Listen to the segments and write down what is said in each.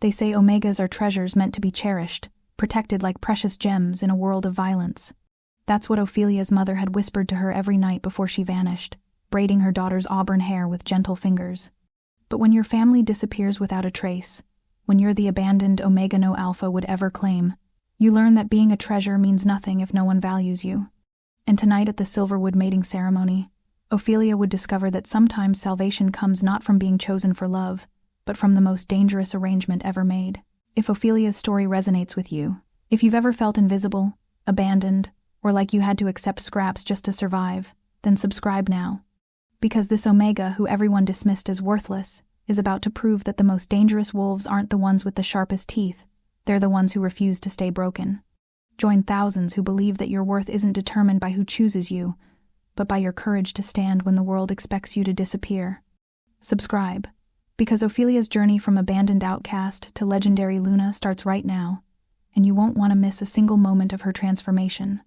They say Omegas are treasures meant to be cherished, protected like precious gems in a world of violence. That's what Ophelia's mother had whispered to her every night before she vanished, braiding her daughter's auburn hair with gentle fingers. But when your family disappears without a trace, when you're the abandoned Omega no Alpha would ever claim, you learn that being a treasure means nothing if no one values you. And tonight at the Silverwood mating ceremony, Ophelia would discover that sometimes salvation comes not from being chosen for love, but from the most dangerous arrangement ever made. If Ophelia's story resonates with you, if you've ever felt invisible, abandoned, or like you had to accept scraps just to survive, then subscribe now. Because this Omega, who everyone dismissed as worthless, is about to prove that the most dangerous wolves aren't the ones with the sharpest teeth, they're the ones who refuse to stay broken. Join thousands who believe that your worth isn't determined by who chooses you, but by your courage to stand when the world expects you to disappear. Subscribe, because Ophelia's journey from abandoned outcast to legendary Luna starts right now, and you won't want to miss a single moment of her transformation.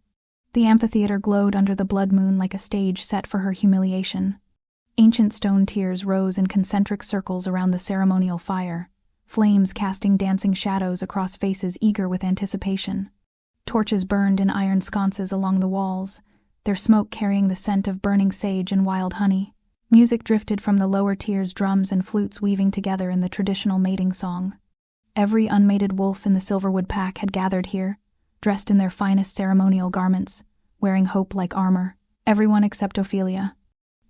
The amphitheater glowed under the blood moon like a stage set for her humiliation. Ancient stone tiers rose in concentric circles around the ceremonial fire, flames casting dancing shadows across faces eager with anticipation. Torches burned in iron sconces along the walls, their smoke carrying the scent of burning sage and wild honey. Music drifted from the lower tiers, drums and flutes weaving together in the traditional mating song. Every unmated wolf in the Silverwood pack had gathered here, dressed in their finest ceremonial garments, wearing hope like armor. Everyone except Ophelia.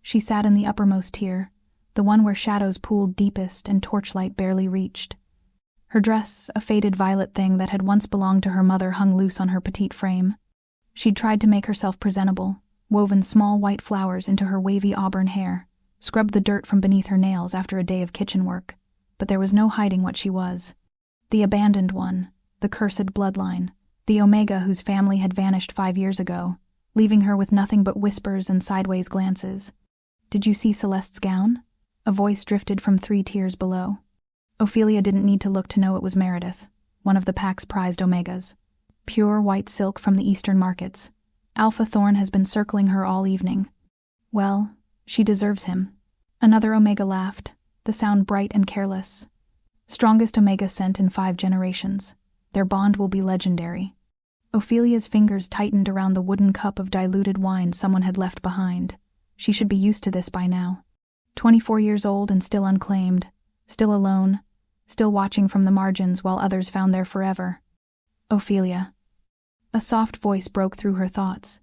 She sat in the uppermost tier, the one where shadows pooled deepest and torchlight barely reached. Her dress, a faded violet thing that had once belonged to her mother, hung loose on her petite frame. She'd tried to make herself presentable, woven small white flowers into her wavy auburn hair, scrubbed the dirt from beneath her nails after a day of kitchen work, but there was no hiding what she was. The abandoned one, the cursed bloodline, the Omega whose family had vanished 5 years ago, leaving her with nothing but whispers and sideways glances. "Did you see Celeste's gown?" A voice drifted from 3 tiers below. Ophelia didn't need to look to know it was Meredith, one of the pack's prized Omegas. Pure white silk from the eastern markets. Alpha Thorn has been circling her all evening. Well, she deserves him. Another Omega laughed, the sound bright and careless. Strongest Omega sent in 5 generations. Their bond will be legendary. Ophelia's fingers tightened around the wooden cup of diluted wine someone had left behind. She should be used to this by now. 24 years old and still unclaimed, still alone, still watching from the margins while others found their forever. Ophelia. A soft voice broke through her thoughts.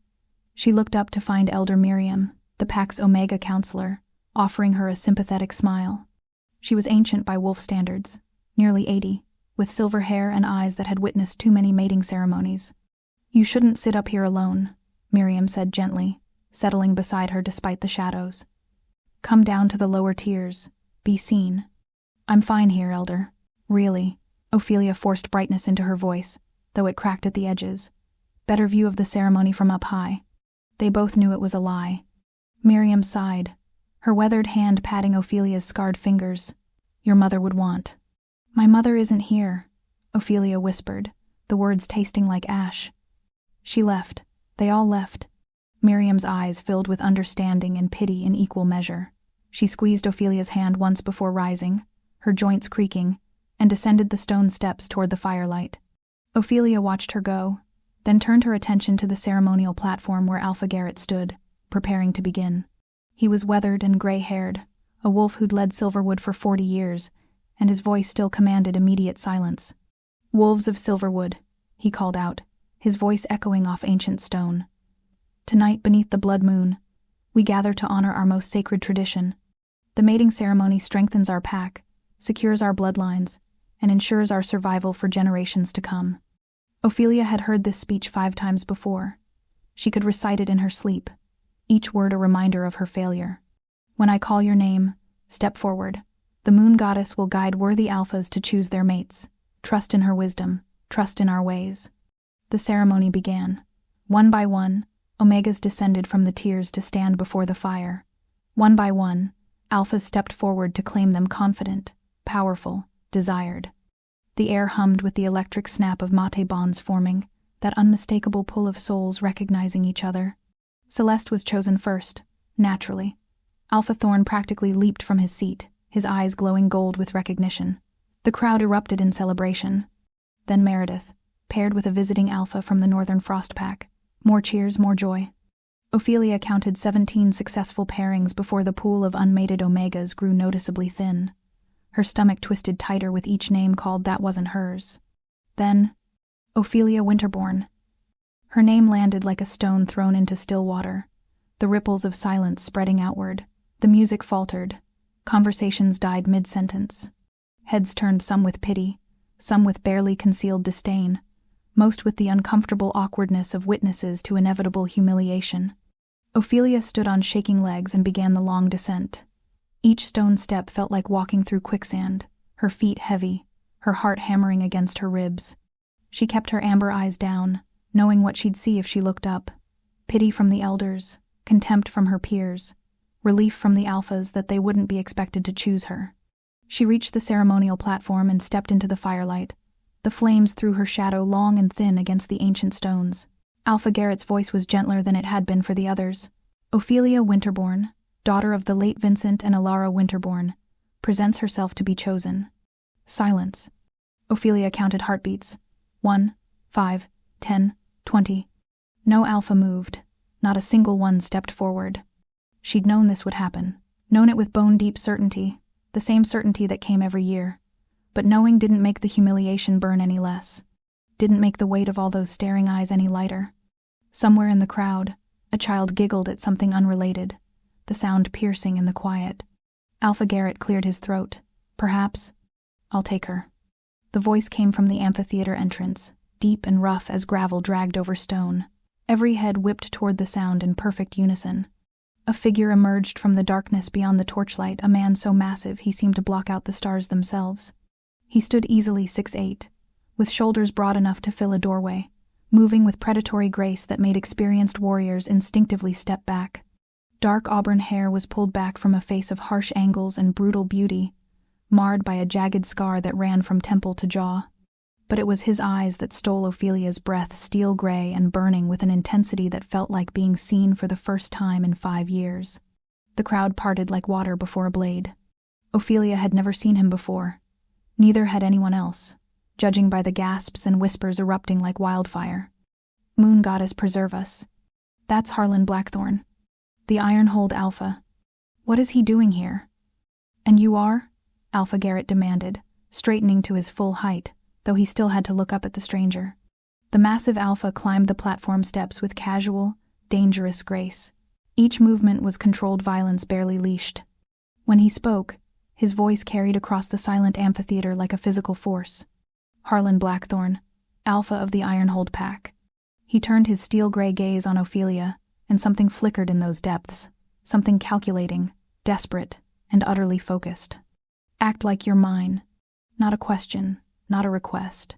She looked up to find Elder Miriam, the pack's Omega counselor, offering her a sympathetic smile. She was ancient by wolf standards, nearly 80, with silver hair and eyes that had witnessed too many mating ceremonies. "You shouldn't sit up here alone," Miriam said gently, settling beside her despite the shadows. "Come down to the lower tiers. Be seen." "I'm fine here, Elder. Really." Ophelia forced brightness into her voice, though it cracked at the edges. "Better view of the ceremony from up high." They both knew it was a lie. Miriam sighed, her weathered hand patting Ophelia's scarred fingers. "Your mother would want." "My mother isn't here," Ophelia whispered, the words tasting like ash. "She left. They all left." Miriam's eyes filled with understanding and pity in equal measure. She squeezed Ophelia's hand once before rising, her joints creaking, and descended the stone steps toward the firelight. Ophelia watched her go, then turned her attention to the ceremonial platform where Alpha Garrett stood, preparing to begin. He was weathered and gray-haired, a wolf who'd led Silverwood for 40 years, and his voice still commanded immediate silence. "Wolves of Silverwood," he called out, his voice echoing off ancient stone. "Tonight, beneath the blood moon, we gather to honor our most sacred tradition. The mating ceremony strengthens our pack, secures our bloodlines, and ensures our survival for generations to come." Ophelia had heard this speech 5 times before. She could recite it in her sleep, each word a reminder of her failure. "When I call your name, step forward. The moon goddess will guide worthy alphas to choose their mates. Trust in her wisdom, trust in our ways." The ceremony began. One by one, Omegas descended from the tiers to stand before the fire. One by one, alphas stepped forward to claim them confident, powerful, desired. The air hummed with the electric snap of mate bonds forming, that unmistakable pull of souls recognizing each other. Celeste was chosen first, naturally. Alpha Thorn practically leaped from his seat, his eyes glowing gold with recognition. The crowd erupted in celebration. Then Meredith, paired with a visiting alpha from the Northern Frost Pack. More cheers, more joy. Ophelia counted 17 successful pairings before the pool of unmated omegas grew noticeably thin. Her stomach twisted tighter with each name called that wasn't hers. Then, Ophelia Winterbourne. Her name landed like a stone thrown into still water, the ripples of silence spreading outward. The music faltered. Conversations died mid-sentence. Heads turned, some with pity, some with barely concealed disdain, most with the uncomfortable awkwardness of witnesses to inevitable humiliation. Ophelia stood on shaking legs and began the long descent. Each stone step felt like walking through quicksand, her feet heavy, her heart hammering against her ribs. She kept her amber eyes down, knowing what she'd see if she looked up. Pity from the elders, contempt from her peers, relief from the alphas that they wouldn't be expected to choose her. She reached the ceremonial platform and stepped into the firelight. The flames threw her shadow long and thin against the ancient stones. Alpha Garrett's voice was gentler than it had been for the others. Ophelia Winterbourne, daughter of the late Vincent and Alara Winterbourne, presents herself to be chosen. Silence. Ophelia counted heartbeats. 1, 5, 10, 20. No alpha moved. Not a single one stepped forward. She'd known this would happen. Known it with bone-deep certainty, the same certainty that came every year. But knowing didn't make the humiliation burn any less. Didn't make the weight of all those staring eyes any lighter. Somewhere in the crowd, a child giggled at something unrelated, the sound piercing in the quiet. Alpha Garrett cleared his throat. Perhaps. I'll take her. The voice came from the amphitheater entrance, deep and rough as gravel dragged over stone. Every head whipped toward the sound in perfect unison. A figure emerged from the darkness beyond the torchlight, a man so massive he seemed to block out the stars themselves. He stood easily 6'8", with shoulders broad enough to fill a doorway, moving with predatory grace that made experienced warriors instinctively step back. Dark auburn hair was pulled back from a face of harsh angles and brutal beauty, marred by a jagged scar that ran from temple to jaw. But it was his eyes that stole Ophelia's breath, steel gray and burning with an intensity that felt like being seen for the first time in 5 years. The crowd parted like water before a blade. Ophelia had never seen him before. Neither had anyone else, judging by the gasps and whispers erupting like wildfire. Moon goddess preserve us. That's Harlan Blackthorne. The Ironhold Alpha. What is he doing here? And you are? Alpha Garrett demanded, straightening to his full height, though he still had to look up at the stranger. The massive Alpha climbed the platform steps with casual, dangerous grace. Each movement was controlled violence barely leashed. When he spoke, his voice carried across the silent amphitheater like a physical force. Harlan Blackthorne, Alpha of the Ironhold Pack. He turned his steel-gray gaze on Ophelia, and something flickered in those depths, something calculating, desperate, and utterly focused. Act like you're mine. Not a question, not a request.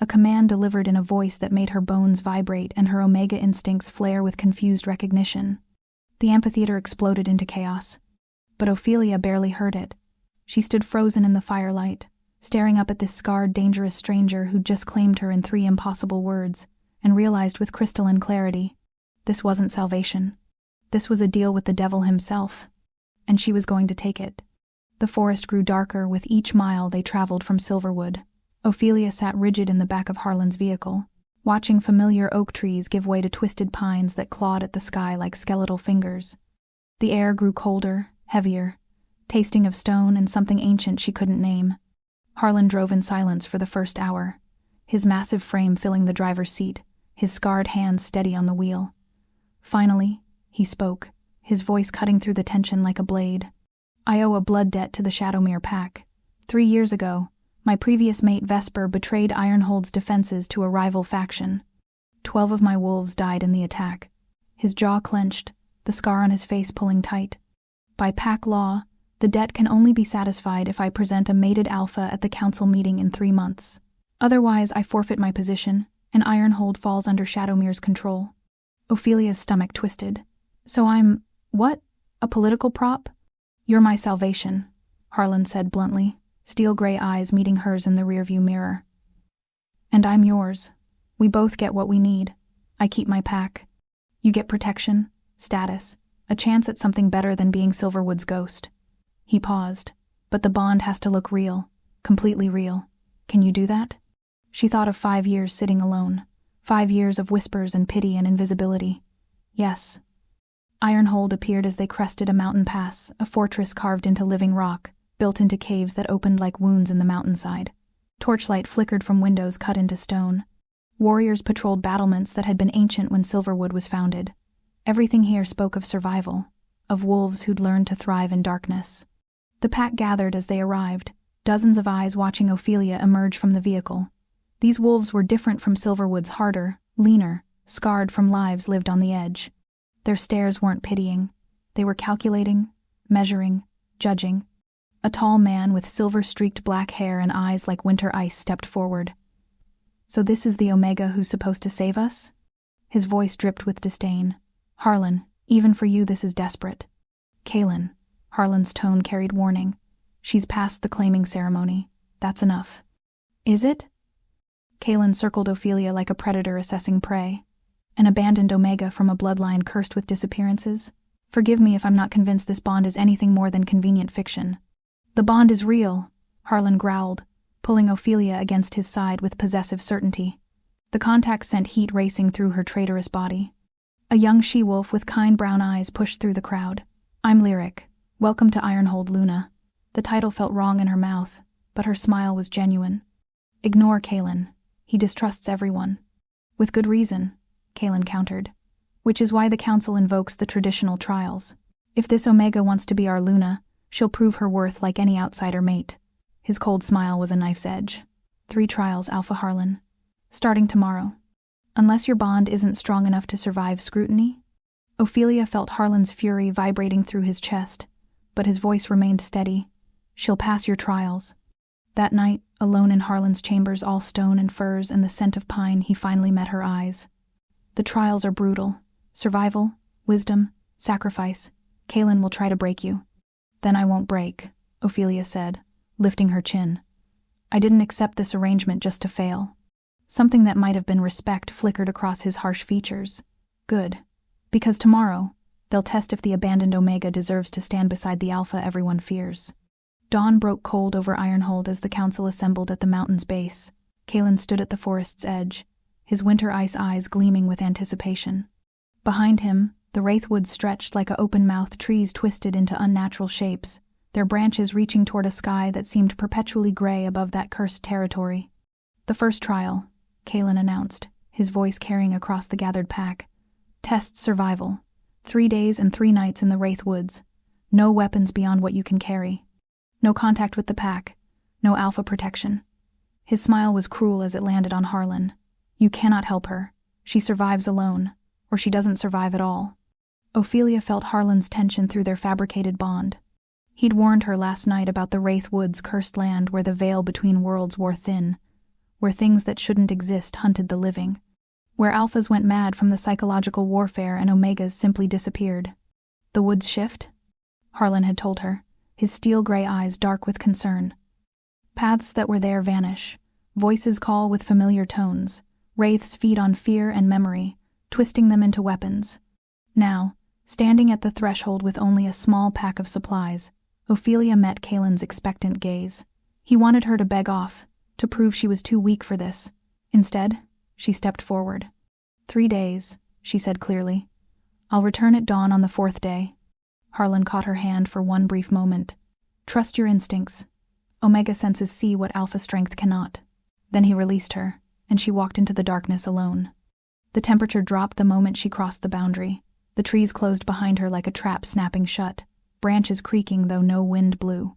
A command delivered in a voice that made her bones vibrate and her omega instincts flare with confused recognition. The amphitheater exploded into chaos. But Ophelia barely heard it. She stood frozen in the firelight, staring up at this scarred, dangerous stranger who'd just claimed her in 3 impossible words, and realized with crystalline clarity, this wasn't salvation. This was a deal with the devil himself, and she was going to take it. The forest grew darker with each mile they traveled from Silverwood. Ophelia sat rigid in the back of Harlan's vehicle, watching familiar oak trees give way to twisted pines that clawed at the sky like skeletal fingers. The air grew colder, heavier, tasting of stone and something ancient she couldn't name. Harlan drove in silence for the first hour, his massive frame filling the driver's seat, his scarred hands steady on the wheel. Finally, he spoke, his voice cutting through the tension like a blade. I owe a blood debt to the Shadowmere Pack. 3 years ago, my previous mate Vesper betrayed Ironhold's defenses to a rival faction. 12 of my wolves died in the attack. His jaw clenched, the scar on his face pulling tight. By pack law, the debt can only be satisfied if I present a mated alpha at the council meeting in 3 months. Otherwise, I forfeit my position, and Ironhold falls under Shadowmere's control. Ophelia's stomach twisted. So I'm, what? A political prop? You're my salvation, Harlan said bluntly, steel-gray eyes meeting hers in the rearview mirror. And I'm yours. We both get what we need. I keep my pack. You get protection, status, a chance at something better than being Silverwood's ghost. He paused, but the bond has to look real. completely real. Can you do that? She thought of 5 years sitting alone. 5 years of whispers and pity and invisibility. Yes. Ironhold appeared as they crested a mountain pass, a fortress carved into living rock, built into caves that opened like wounds in the mountainside. Torchlight flickered from windows cut into stone. Warriors patrolled battlements that had been ancient when Silverwood was founded. Everything here spoke of survival, of wolves who'd learned to thrive in darkness. The pack gathered as they arrived, dozens of eyes watching Ophelia emerge from the vehicle. These wolves were different from Silverwood's harder, leaner, scarred from lives lived on the edge. Their stares weren't pitying. They were calculating, measuring, judging. A tall man with silver-streaked black hair and eyes like winter ice stepped forward. "So this is the Omega who's supposed to save us?" His voice dripped with disdain. "Harlan, even for you this is desperate." "Kaelin," Harlan's tone carried warning. "She's past the claiming ceremony. That's enough." "Is it?" Kaelin circled Ophelia like a predator assessing prey. "An abandoned Omega from a bloodline cursed with disappearances? Forgive me if I'm not convinced this bond is anything more than convenient fiction." "The bond is real," Harlan growled, pulling Ophelia against his side with possessive certainty. The contact sent heat racing through her traitorous body. A young she-wolf with kind brown eyes pushed through the crowd. "I'm Lyric. Welcome to Ironhold, Luna." The title felt wrong in her mouth, but her smile was genuine. "Ignore Kaelin. He distrusts everyone." "With good reason," Kaelin countered. "Which is why the Council invokes the traditional trials. If this Omega wants to be our Luna, she'll prove her worth like any outsider mate." His cold smile was a knife's edge. 3 trials, Alpha Harlan. Starting tomorrow. Unless your bond isn't strong enough to survive scrutiny? Ophelia felt Harlan's fury vibrating through his chest, but his voice remained steady. "She'll pass your trials." That night, alone in Harlan's chambers all stone and furs and the scent of pine, he finally met her eyes. "The trials are brutal. Survival, wisdom, sacrifice. Kaelin will try to break you." "Then I won't break," Ophelia said, lifting her chin. "I didn't accept this arrangement just to fail." Something that might have been respect flickered across his harsh features. "Good. Because tomorrow, they'll test if the abandoned Omega deserves to stand beside the Alpha everyone fears." Dawn broke cold over Ironhold as the council assembled at the mountain's base. Kaelin stood at the forest's edge, his winter ice eyes gleaming with anticipation. Behind him, the wraithwoods stretched like open-mouthed trees twisted into unnatural shapes, their branches reaching toward a sky that seemed perpetually gray above that cursed territory. "The first trial," Kaelin announced, his voice carrying across the gathered pack. "Tests survival. 3 days and 3 nights in the wraithwoods. No weapons beyond what you can carry. No contact with the pack. No Alpha protection." His smile was cruel as it landed on Harlan. "You cannot help her. She survives alone, or she doesn't survive at all." Ophelia felt Harlan's tension through their fabricated bond. He'd warned her last night about the Wraithwood's cursed land where the veil between worlds wore thin, where things that shouldn't exist hunted the living, where Alphas went mad from the psychological warfare and Omegas simply disappeared. "The woods shift?" Harlan had told her, his steel-gray eyes dark with concern. "Paths that were there vanish. Voices call with familiar tones. Wraiths feed on fear and memory, twisting them into weapons." Now, standing at the threshold with only a small pack of supplies, Ophelia met Kaelin's expectant gaze. He wanted her to beg off, to prove she was too weak for this. Instead, she stepped forward. 3 days, she said clearly. "I'll return at dawn on the 4th day." Harlan caught her hand for one brief moment. "Trust your instincts. Omega senses see what Alpha strength cannot." Then he released her, and she walked into the darkness alone. The temperature dropped the moment she crossed the boundary. The trees closed behind her like a trap snapping shut, branches creaking though no wind blew.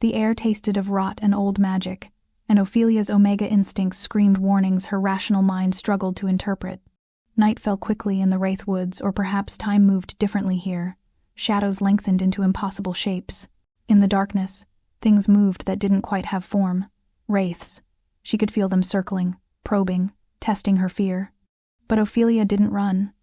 The air tasted of rot and old magic, and Ophelia's Omega instincts screamed warnings her rational mind struggled to interpret. Night fell quickly in the Wraithwoods, or perhaps time moved differently here. Shadows lengthened into impossible shapes. In the darkness, things moved that didn't quite have form. Wraiths. She could feel them circling, probing, testing her fear. But Ophelia didn't run.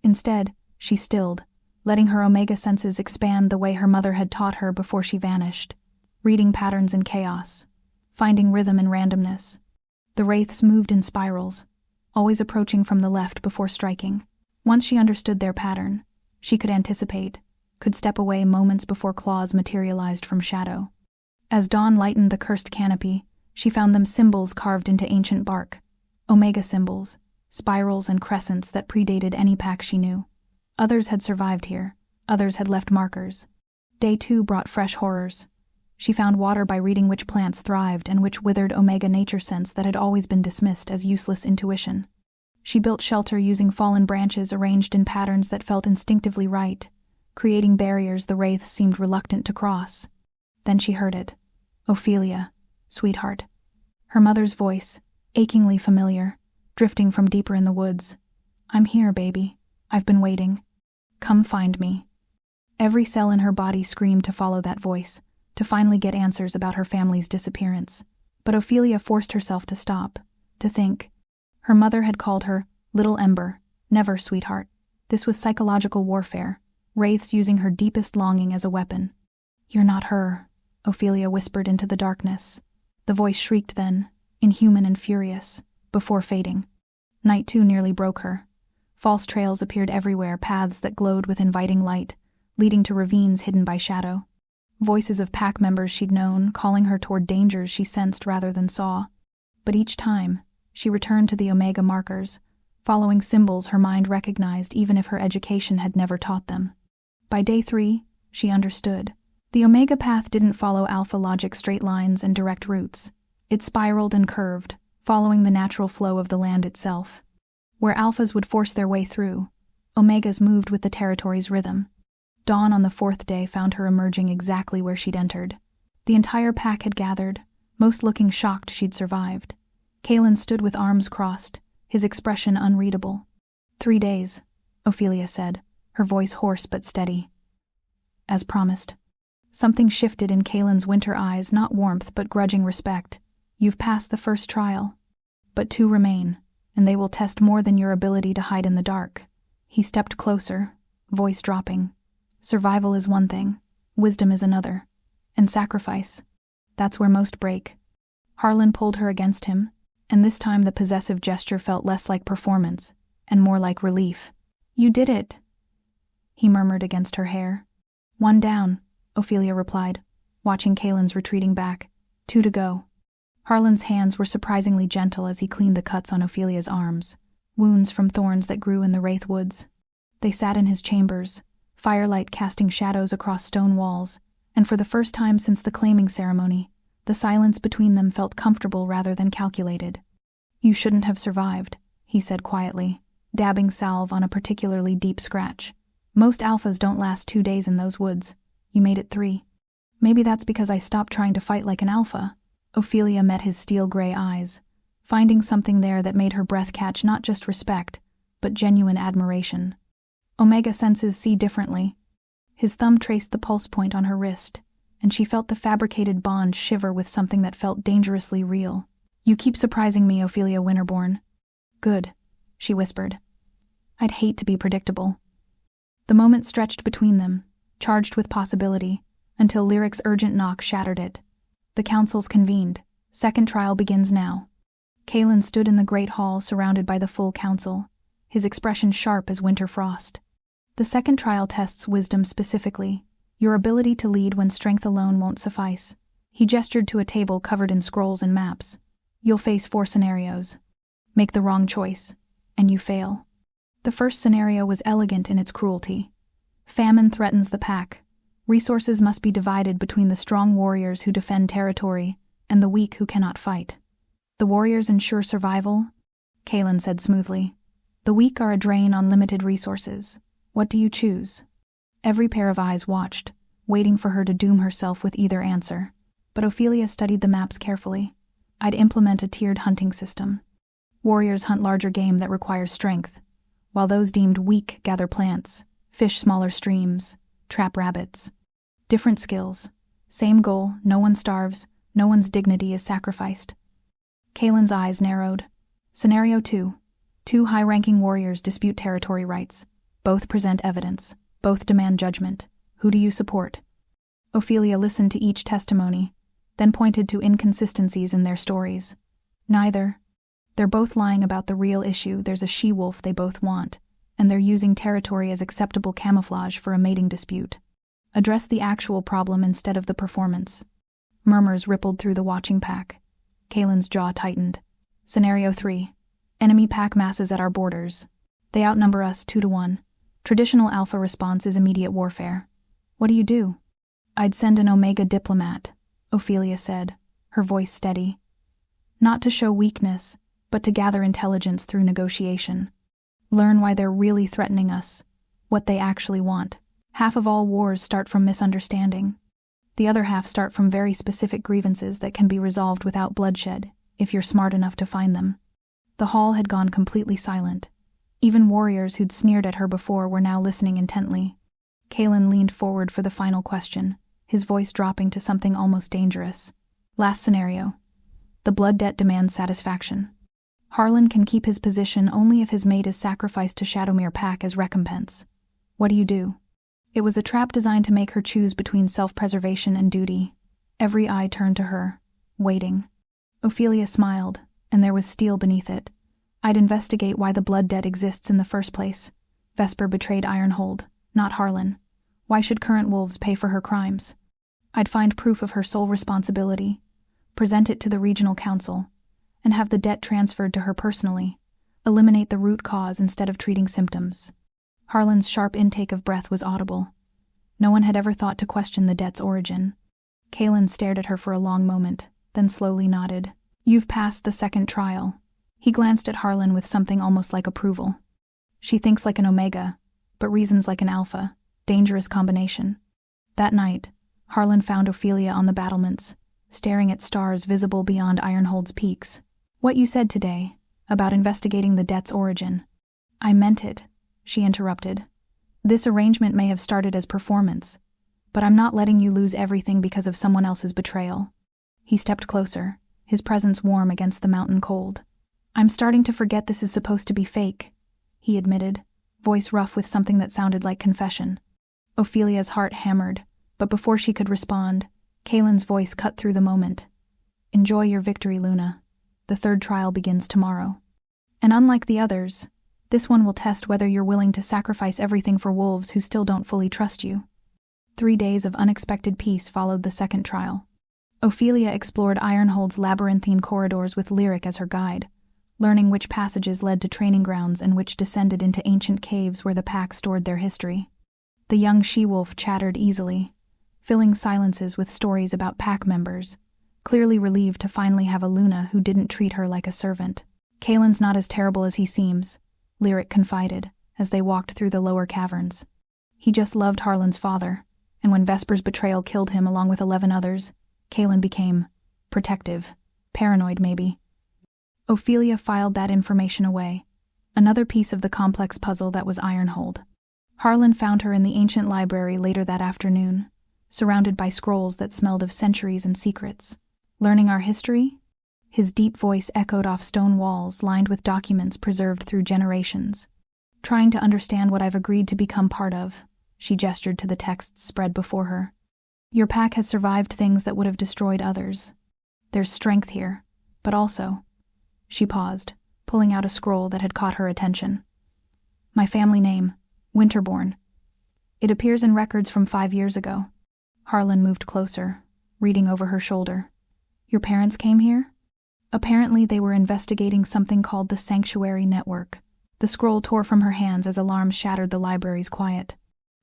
Instead, she stilled, letting her Omega senses expand the way her mother had taught her before she vanished, reading patterns in chaos, finding rhythm in randomness. The wraiths moved in spirals, always approaching from the left before striking. Once she understood their pattern, she could anticipate, could step away moments before claws materialized from shadow. As dawn lightened the cursed canopy, she found them symbols carved into ancient bark. Omega symbols, spirals and crescents that predated any pack she knew. Others had survived here, others had left markers. Day 2 brought fresh horrors. She found water by reading which plants thrived and which withered Omega nature sense that had always been dismissed as useless intuition. She built shelter using fallen branches arranged in patterns that felt instinctively right, creating barriers the wraiths seemed reluctant to cross. Then she heard it. Ophelia, sweetheart. Her mother's voice, achingly familiar, drifting from deeper in the woods. I'm here, baby. I've been waiting. Come find me. Every cell in her body screamed to follow that voice, to finally get answers about her family's disappearance. But Ophelia forced herself to stop, to think. Her mother had called her Little Ember, never sweetheart. This was psychological warfare, wraiths using her deepest longing as a weapon. You're not her, Ophelia whispered into the darkness. The voice shrieked then, inhuman and furious, before fading. Night 2 nearly broke her. False trails appeared everywhere, paths that glowed with inviting light, leading to ravines hidden by shadow. Voices of pack members she'd known, calling her toward dangers she sensed rather than saw. But each time, she returned to the Omega markers, following symbols her mind recognized even if her education had never taught them. By day 3, she understood. The Omega path didn't follow alpha logic straight lines and direct routes. It spiraled and curved, following the natural flow of the land itself. Where alphas would force their way through, Omegas moved with the territory's rhythm. Dawn on the 4th day found her emerging exactly where she'd entered. The entire pack had gathered, most looking shocked she'd survived. Kalen stood with arms crossed, his expression unreadable. 3 days, Ophelia said, her voice hoarse but steady. As promised. Something shifted in Kalen's winter eyes, not warmth but grudging respect. You've passed the first trial. But 2 remain, and they will test more than your ability to hide in the dark. He stepped closer, voice dropping. Survival is one thing, wisdom is another. And sacrifice. That's where most break. Harlan pulled her against him, and this time the possessive gesture felt less like performance, and more like relief. You did it, he murmured against her hair. 1 down, Ophelia replied, watching Kalen's retreating back. 2 to go. Harlan's hands were surprisingly gentle as he cleaned the cuts on Ophelia's arms, wounds from thorns that grew in the wraith woods. They sat in his chambers, firelight casting shadows across stone walls, and for the first time since the claiming ceremony, the silence between them felt comfortable rather than calculated. You shouldn't have survived, he said quietly, dabbing salve on a particularly deep scratch. Most alphas don't last 2 days in those woods. You made it 3. Maybe that's because I stopped trying to fight like an alpha. Ophelia met his steel-gray eyes, finding something there that made her breath catch not just respect, but genuine admiration. Omega senses see differently. His thumb traced the pulse point on her wrist, and she felt the fabricated bond shiver with something that felt dangerously real. You keep surprising me, Ophelia Winterborn. Good, she whispered. I'd hate to be predictable. The moment stretched between them, charged with possibility, until Lyric's urgent knock shattered it. The councils convened. Second trial begins now. Kalen stood in the great hall surrounded by the full council, his expression sharp as winter frost. The second trial tests wisdom specifically, your ability to lead when strength alone won't suffice. He gestured to a table covered in scrolls and maps. You'll face 4 scenarios. Make the wrong choice, and you fail. The first scenario was elegant in its cruelty. Famine threatens the pack. Resources must be divided between the strong warriors who defend territory and the weak who cannot fight. The warriors ensure survival, Kalen said smoothly. The weak are a drain on limited resources. What do you choose? Every pair of eyes watched, waiting for her to doom herself with either answer. But Ophelia studied the maps carefully. I'd implement a tiered hunting system. Warriors hunt larger game that requires strength, while those deemed weak gather plants, fish smaller streams, trap rabbits. Different skills. Same goal, no one starves, no one's dignity is sacrificed. Kalen's eyes narrowed. Scenario 2. 2 high-ranking warriors dispute territory rights. Both present evidence. Both demand judgment. Who do you support? Ophelia listened to each testimony, then pointed to inconsistencies in their stories. Neither. They're both lying about the real issue. There's a she-wolf they both want, and they're using territory as acceptable camouflage for a mating dispute. Address the actual problem instead of the performance. Murmurs rippled through the watching pack. Kalen's jaw tightened. Scenario 3. Enemy pack masses at our borders. They outnumber us 2-1. Traditional alpha response is immediate warfare. What do? I'd send an Omega diplomat, Ophelia said, her voice steady. Not to show weakness, but to gather intelligence through negotiation. Learn why they're really threatening us, what they actually want. Half of all wars start from misunderstanding. The other half start from very specific grievances that can be resolved without bloodshed, if you're smart enough to find them. The hall had gone completely silent. Even warriors who'd sneered at her before were now listening intently. Kalen leaned forward for the final question, his voice dropping to something almost dangerous. Last scenario. The blood debt demands satisfaction. Harlan can keep his position only if his mate is sacrificed to Shadowmere Pack as recompense. What do? It was a trap designed to make her choose between self-preservation and duty. Every eye turned to her, waiting. Ophelia smiled, and there was steel beneath it. I'd investigate why the blood debt exists in the first place. Vesper betrayed Ironhold, not Harlan. Why should current wolves pay for her crimes? I'd find proof of her sole responsibility, present it to the regional council, and have the debt transferred to her personally. Eliminate the root cause instead of treating symptoms. Harlan's sharp intake of breath was audible. No one had ever thought to question the debt's origin. Kalen stared at her for a long moment, then slowly nodded. You've passed the second trial. He glanced at Harlan with something almost like approval. She thinks like an Omega, but reasons like an Alpha. Dangerous combination. That night, Harlan found Ophelia on the battlements, staring at stars visible beyond Ironhold's peaks. What you said today, about investigating the debt's origin. I meant it, she interrupted. This arrangement may have started as performance, but I'm not letting you lose everything because of someone else's betrayal. He stepped closer, his presence warm against the mountain cold. I'm starting to forget this is supposed to be fake, he admitted, voice rough with something that sounded like confession. Ophelia's heart hammered, but before she could respond, Kalen's voice cut through the moment. Enjoy your victory, Luna. The third trial begins tomorrow. And unlike the others, this one will test whether you're willing to sacrifice everything for wolves who still don't fully trust you. 3 days of unexpected peace followed the second trial. Ophelia explored Ironhold's labyrinthine corridors with Lyric as her guide, learning which passages led to training grounds and which descended into ancient caves where the pack stored their history. The young she-wolf chattered easily, filling silences with stories about pack members, clearly relieved to finally have a Luna who didn't treat her like a servant. Kalen's not as terrible as he seems, Lyric confided, as they walked through the lower caverns. He just loved Harlan's father, and when Vesper's betrayal killed him along with 11 others, Kalen became protective, paranoid maybe. Ophelia filed that information away, another piece of the complex puzzle that was Ironhold. Harlan found her in the ancient library later that afternoon, surrounded by scrolls that smelled of centuries and secrets. Learning our history? His deep voice echoed off stone walls lined with documents preserved through generations. Trying to understand what I've agreed to become part of, she gestured to the texts spread before her. Your pack has survived things that would have destroyed others. There's strength here, but also... She paused, pulling out a scroll that had caught her attention. My family name, Winterborn. It appears in records from 5 years ago. Harlan moved closer, reading over her shoulder. Your parents came here? Apparently they were investigating something called the Sanctuary Network. The scroll tore from her hands as alarms shattered the library's quiet.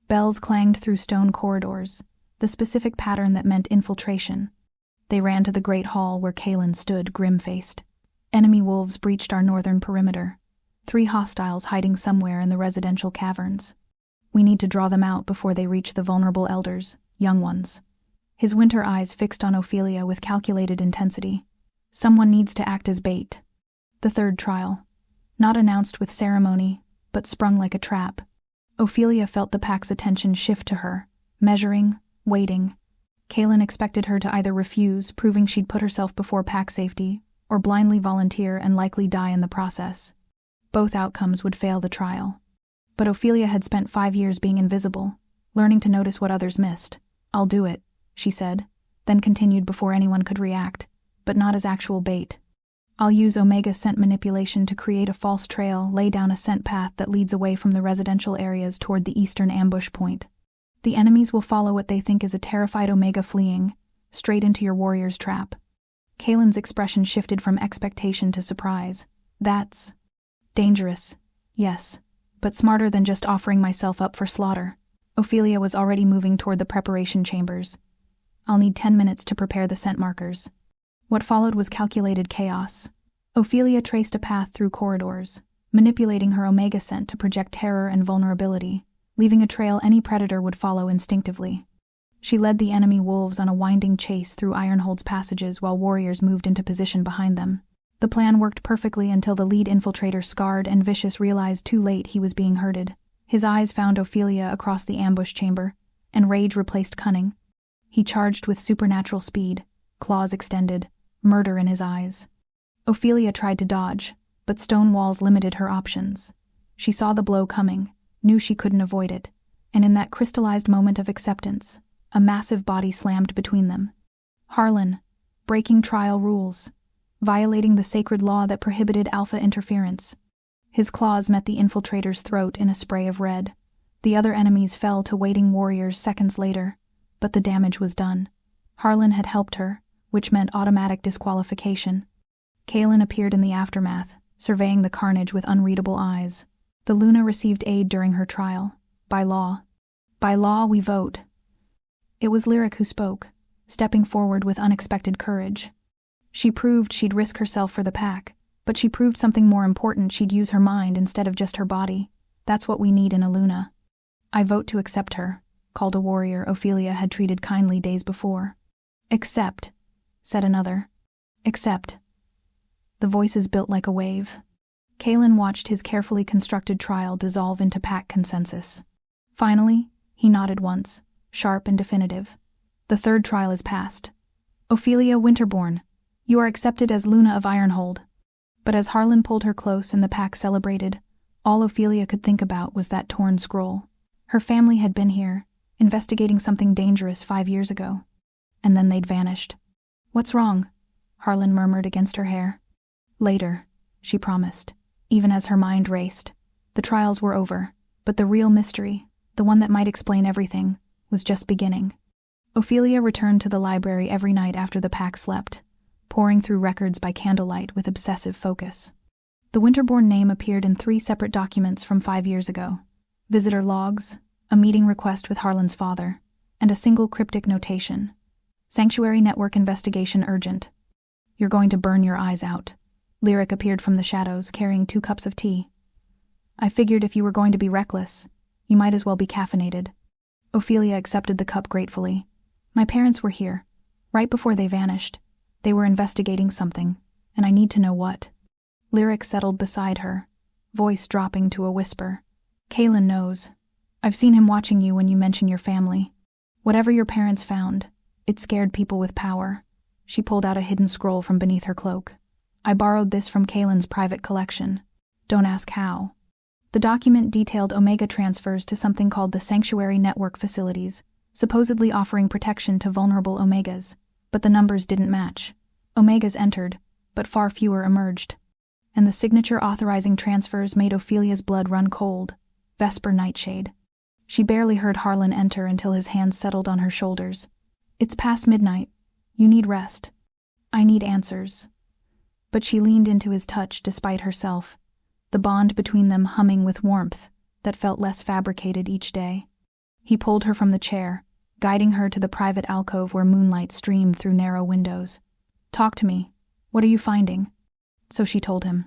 Bells clanged through stone corridors, the specific pattern that meant infiltration. They ran to the great hall where Kalen stood grim-faced. Enemy wolves breached our northern perimeter, 3 hostiles hiding somewhere in the residential caverns. We need to draw them out before they reach the vulnerable elders, young ones. His winter eyes fixed on Ophelia with calculated intensity. Someone needs to act as bait. The third trial. Not announced with ceremony, but sprung like a trap. Ophelia felt the pack's attention shift to her, measuring, waiting. Kalen expected her to either refuse, proving she'd put herself before pack safety, or blindly volunteer and likely die in the process. Both outcomes would fail the trial. But Ophelia had spent 5 years being invisible, learning to notice what others missed. I'll do it, she said, then continued before anyone could react, but not as actual bait. I'll use Omega scent manipulation to create a false trail, lay down a scent path that leads away from the residential areas toward the eastern ambush point. The enemies will follow what they think is a terrified Omega fleeing, straight into your warrior's trap. Kaylin's expression shifted from expectation to surprise. That's dangerous, yes, but smarter than just offering myself up for slaughter. Ophelia was already moving toward the preparation chambers. I'll need 10 minutes to prepare the scent markers. What followed was calculated chaos. Ophelia traced a path through corridors, manipulating her omega scent to project terror and vulnerability, leaving a trail any predator would follow instinctively. She led the enemy wolves on a winding chase through Ironhold's passages while warriors moved into position behind them. The plan worked perfectly until the lead infiltrator, scarred and vicious, realized too late he was being herded. His eyes found Ophelia across the ambush chamber, and rage replaced cunning. He charged with supernatural speed, claws extended, murder in his eyes. Ophelia tried to dodge, but stone walls limited her options. She saw the blow coming, knew she couldn't avoid it, and in that crystallized moment of acceptance, a massive body slammed between them. Harlan, breaking trial rules, violating the sacred law that prohibited alpha interference. His claws met the infiltrator's throat in a spray of red. The other enemies fell to waiting warriors seconds later, but the damage was done. Harlan had helped her, which meant automatic disqualification. Kaylin appeared in the aftermath, surveying the carnage with unreadable eyes. The Luna received aid during her trial. By law. By law, we vote. It was Lyric who spoke, stepping forward with unexpected courage. She proved she'd risk herself for the pack, but she proved something more important: she'd use her mind instead of just her body. That's what we need in a Luna. I vote to accept her, called a warrior Ophelia had treated kindly days before. Accept, said another. Accept. The voices built like a wave. Kaylin watched his carefully constructed trial dissolve into pack consensus. Finally, he nodded once, sharp and definitive. The third trial is passed. Ophelia Winterborn, you are accepted as Luna of Ironhold. But as Harlan pulled her close and the pack celebrated, all Ophelia could think about was that torn scroll. Her family had been here, investigating something dangerous 5 years ago. And then they'd vanished. What's wrong? Harlan murmured against her hair. Later, she promised, even as her mind raced. The trials were over, but the real mystery, the one that might explain everything, was just beginning. Ophelia returned to the library every night after the pack slept, poring through records by candlelight with obsessive focus. The Winterborn name appeared in 3 separate documents from 5 years ago: visitor logs, a meeting request with Harlan's father, and a single cryptic notation: Sanctuary Network investigation urgent. You're going to burn your eyes out. Lyric appeared from the shadows, carrying 2 cups of tea. I figured if you were going to be reckless, you might as well be caffeinated. Ophelia accepted the cup gratefully. My parents were here, right before they vanished. They were investigating something, and I need to know what. Lyric settled beside her, voice dropping to a whisper. Kaylin knows. I've seen him watching you when you mention your family. Whatever your parents found, it scared people with power. She pulled out a hidden scroll from beneath her cloak. I borrowed this from Kaylin's private collection. Don't ask how. The document detailed Omega transfers to something called the Sanctuary Network facilities, supposedly offering protection to vulnerable Omegas, but the numbers didn't match. Omegas entered, but far fewer emerged. And the signature authorizing transfers made Ophelia's blood run cold. Vesper Nightshade. She barely heard Harlan enter until his hands settled on her shoulders. It's past midnight. You need rest. I need answers. But she leaned into his touch despite herself, the bond between them humming with warmth that felt less fabricated each day. He pulled her from the chair, guiding her to the private alcove where moonlight streamed through narrow windows. Talk to me. What are you finding? So she told him.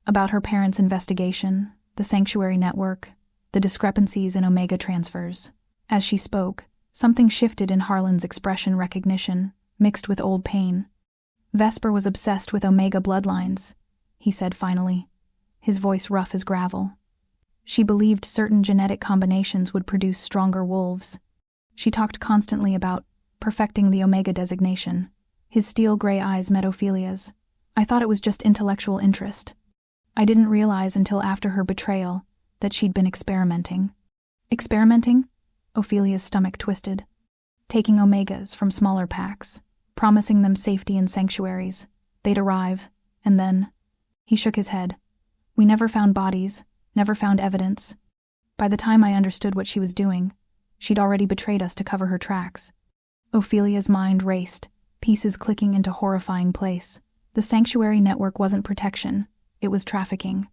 About her parents' investigation, the Sanctuary Network, the discrepancies in Omega transfers. As she spoke, something shifted in Harlan's expression: recognition, mixed with old pain. Vesper was obsessed with Omega bloodlines, he said finally, his voice rough as gravel. She believed certain genetic combinations would produce stronger wolves. She talked constantly about perfecting the Omega designation. His steel-gray eyes met Ophelia's. I thought it was just intellectual interest. I didn't realize until after her betrayal that she'd been experimenting. Experimenting? Ophelia's stomach twisted. Taking Omegas from smaller packs, promising them safety in sanctuaries. They'd arrive, and then... He shook his head. We never found bodies, never found evidence. By the time I understood what she was doing, she'd already betrayed us to cover her tracks. Ophelia's mind raced, pieces clicking into horrifying place. The sanctuary network wasn't protection, it was trafficking.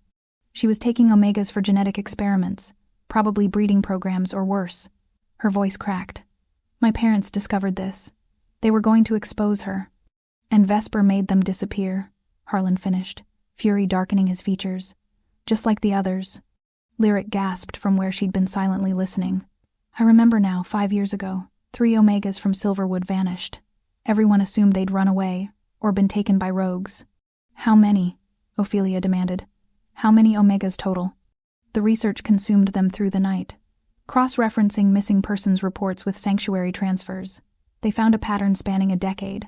She was taking omegas for genetic experiments, probably breeding programs or worse. Her voice cracked. My parents discovered this. They were going to expose her. And Vesper made them disappear, Harlan finished, fury darkening his features. Just like the others. Lyric gasped from where she'd been silently listening. I remember now, 5 years ago, 3 omegas from Silverwood vanished. Everyone assumed they'd run away, or been taken by rogues. How many? Ophelia demanded. How many omegas total? The research consumed them through the night. Cross-referencing missing persons reports with sanctuary transfers, they found a pattern spanning a decade.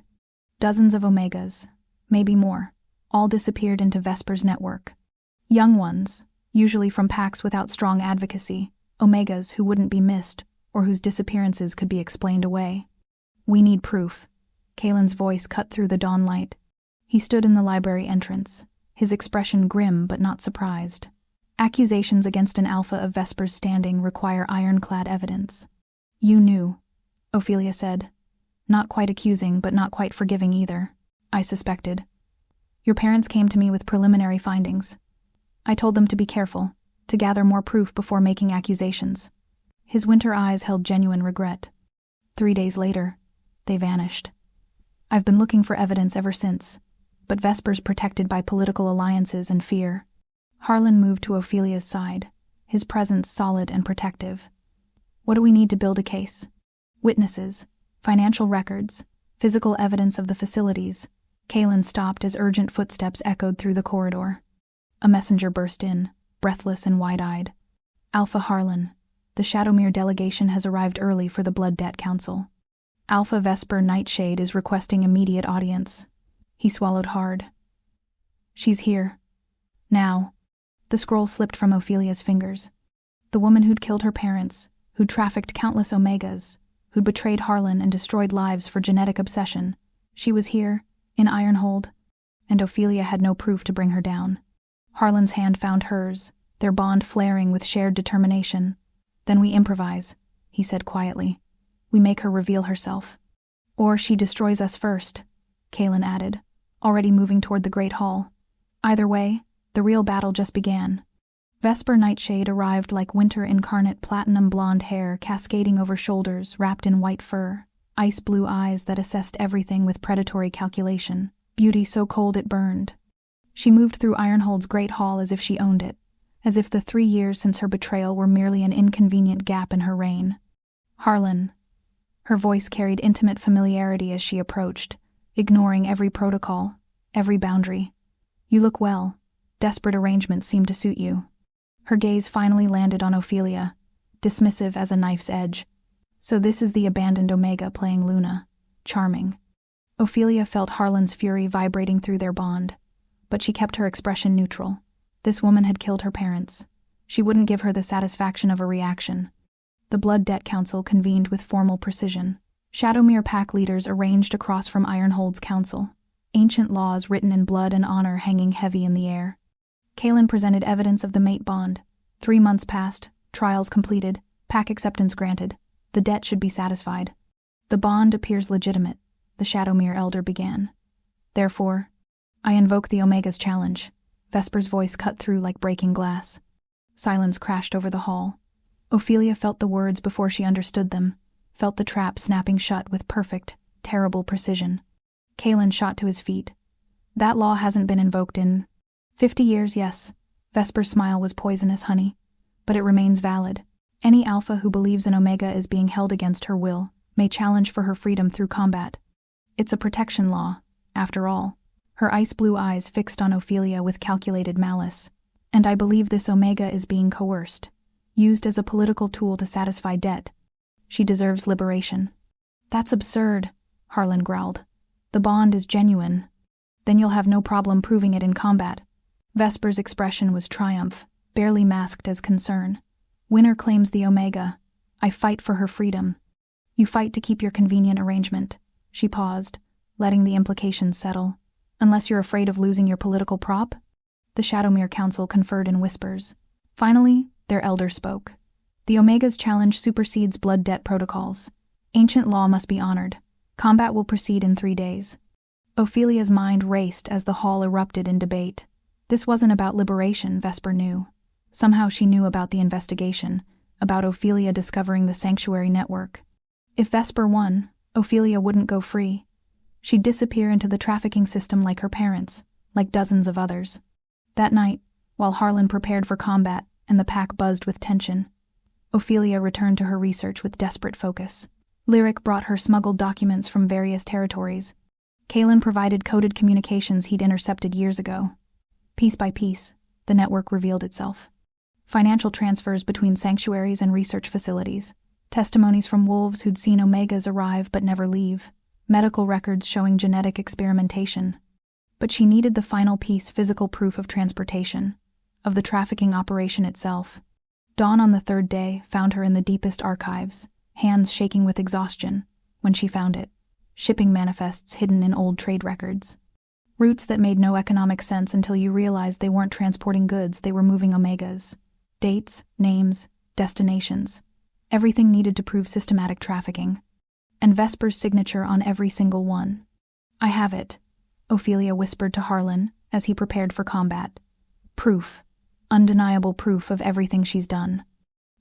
Dozens of omegas, maybe more, all disappeared into Vesper's network. Young ones, usually from packs without strong advocacy, omegas who wouldn't be missed or whose disappearances could be explained away. We need proof. Kalen's voice cut through the dawn light. He stood in the library entrance, his expression grim but not surprised. Accusations against an alpha of Vesper's standing require ironclad evidence. You knew, Ophelia said. Not quite accusing, but not quite forgiving either, I suspected. Your parents came to me with preliminary findings. I told them to be careful, to gather more proof before making accusations. His winter eyes held genuine regret. 3 days later, they vanished. I've been looking for evidence ever since, but Vesper's protected by political alliances and fear. Harlan moved to Ophelia's side, his presence solid and protective. What do we need to build a case? Witnesses, financial records, physical evidence of the facilities. Kalen stopped as urgent footsteps echoed through the corridor. A messenger burst in, breathless and wide-eyed. Alpha Harlan, the Shadowmere delegation has arrived early for the Blood Debt Council. Alpha Vesper Nightshade is requesting immediate audience. He swallowed hard. She's here. Now. The scroll slipped from Ophelia's fingers. The woman who'd killed her parents, who'd trafficked countless omegas, who'd betrayed Harlan and destroyed lives for genetic obsession. She was here, in Ironhold, and Ophelia had no proof to bring her down. Harlan's hand found hers, their bond flaring with shared determination. Then we improvise, he said quietly. We make her reveal herself. Or she destroys us first, Kalen added, already moving toward the Great Hall. Either way, the real battle just began. Vesper Nightshade arrived like winter incarnate, platinum blonde hair cascading over shoulders wrapped in white fur, ice blue eyes that assessed everything with predatory calculation, beauty so cold it burned. She moved through Ironhold's Great Hall as if she owned it, as if the 3 years since her betrayal were merely an inconvenient gap in her reign. Harlan. Her voice carried intimate familiarity as she approached, ignoring every protocol, every boundary. You look well. Desperate arrangements seem to suit you. Her gaze finally landed on Ophelia, dismissive as a knife's edge. So this is the abandoned Omega playing Luna. Charming. Ophelia felt Harlan's fury vibrating through their bond, but she kept her expression neutral. This woman had killed her parents. She wouldn't give her the satisfaction of a reaction. The Blood Debt Council convened with formal precision. Shadowmere pack leaders arranged across from Ironhold's council, ancient laws written in blood and honor hanging heavy in the air. Kalen presented evidence of the mate bond. 3 months passed, trials completed, pack acceptance granted. The debt should be satisfied. The bond appears legitimate, the Shadowmere elder began. Therefore, I invoke the Omega's challenge. Vesper's voice cut through like breaking glass. Silence crashed over the hall. Ophelia felt the words before she understood them, felt the trap snapping shut with perfect, terrible precision. Kalen shot to his feet. That law hasn't been invoked in 50 years, yes. Vesper's smile was poisonous honey. But it remains valid. Any alpha who believes an Omega is being held against her will may challenge for her freedom through combat. It's a protection law, after all. Her ice-blue eyes fixed on Ophelia with calculated malice. And I believe this Omega is being coerced, used as a political tool to satisfy debt. She deserves liberation. That's absurd, Harlan growled. The bond is genuine. Then you'll have no problem proving it in combat. Vesper's expression was triumph, barely masked as concern. Winner claims the Omega. I fight for her freedom. You fight to keep your convenient arrangement. She paused, letting the implications settle. Unless you're afraid of losing your political prop? The Shadowmere Council conferred in whispers. Finally, their elder spoke. The Omega's challenge supersedes blood debt protocols. Ancient law must be honored. Combat will proceed in 3 days. Ophelia's mind raced as the hall erupted in debate. This wasn't about liberation, Vesper knew. Somehow she knew about the investigation, about Ophelia discovering the sanctuary network. If Vesper won, Ophelia wouldn't go free. She'd disappear into the trafficking system like her parents, like dozens of others. That night, while Harlan prepared for combat and the pack buzzed with tension, Ophelia returned to her research with desperate focus. Lyric brought her smuggled documents from various territories. Kalen provided coded communications he'd intercepted years ago. Piece by piece, the network revealed itself. Financial transfers between sanctuaries and research facilities, testimonies from wolves who'd seen omegas arrive but never leave, medical records showing genetic experimentation. But she needed the final piece, physical proof of transportation, of the trafficking operation itself. Dawn on the 3rd day found her in the deepest archives, hands shaking with exhaustion, when she found it. Shipping manifests hidden in old trade records. Routes that made no economic sense until you realized they weren't transporting goods, they were moving omegas. Dates, names, destinations. Everything needed to prove systematic trafficking. And Vesper's signature on every single one. "I have it," Ophelia whispered to Harlan as he prepared for combat. "Proof. Undeniable proof of everything she's done."